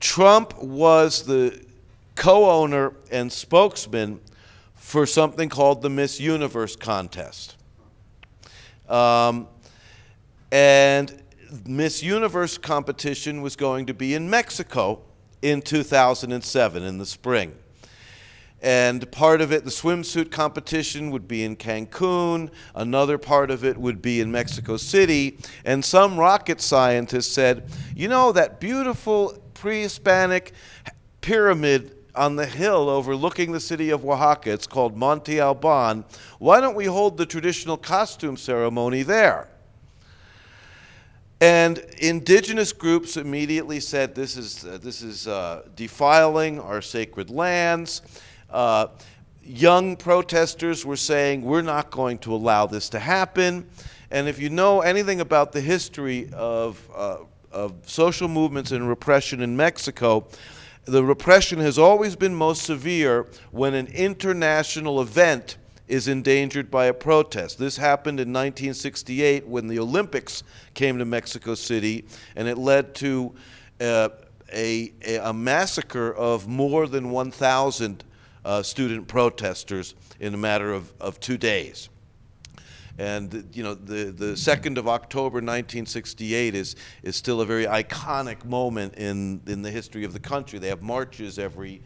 Trump was the co-owner and spokesman for something called the Miss Universe contest. And Miss Universe competition was going to be in Mexico in 2007, in the spring. And part of it, the swimsuit competition, would be in Cancun. Another part of it would be in Mexico City. And some rocket scientist said, you know, that beautiful pre-Hispanic pyramid on the hill overlooking the city of Oaxaca, it's called Monte Alban, why don't we hold the traditional costume ceremony there? And indigenous groups immediately said, this is defiling our sacred lands. Young protesters were saying, we're not going to allow this to happen. And if you know anything about the history of social movements and repression in Mexico, the repression has always been most severe when an international event is endangered by a protest. This happened in 1968 when the Olympics came to Mexico City, and it led to a massacre of more than 1,000 student protesters in a matter of 2 days. And you know, the 2nd of October 1968 is still a very iconic moment in the history of the country. They have marches every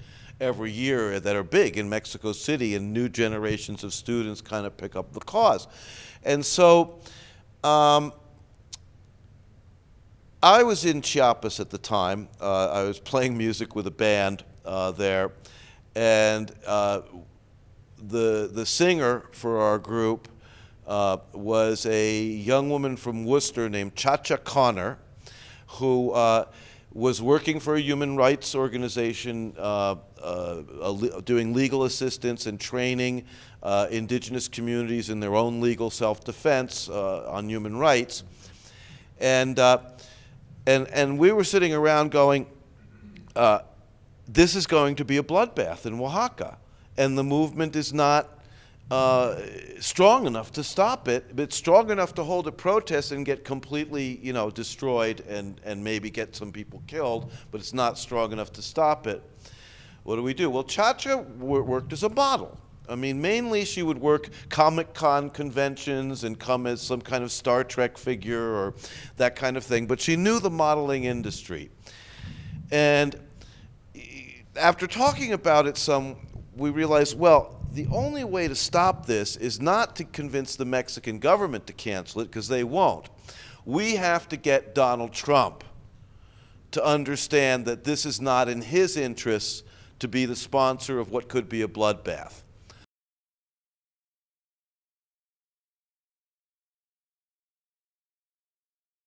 year that are big in Mexico City, and new generations of students kind of pick up the cause. And so I was in Chiapas at the time. I was playing music with a band there, and the singer for our group was a young woman from Worcester named Cha-Cha Connor, who was working for a human rights organization doing legal assistance and training indigenous communities in their own legal self-defense on human rights. And we were sitting around going, this is going to be a bloodbath in Oaxaca, and the movement is not strong enough to stop it, but strong enough to hold a protest and get completely, you know, destroyed and maybe get some people killed, but it's not strong enough to stop it. What do we do? Well, Cha-Cha worked as a model. I mean, mainly she would work Comic-Con conventions and come as some kind of Star Trek figure or that kind of thing, but she knew the modeling industry. And after talking about it some, we realized, well, the only way to stop this is not to convince the Mexican government to cancel it, because they won't. We have to get Donald Trump to understand that this is not in his interests to be the sponsor of what could be a bloodbath.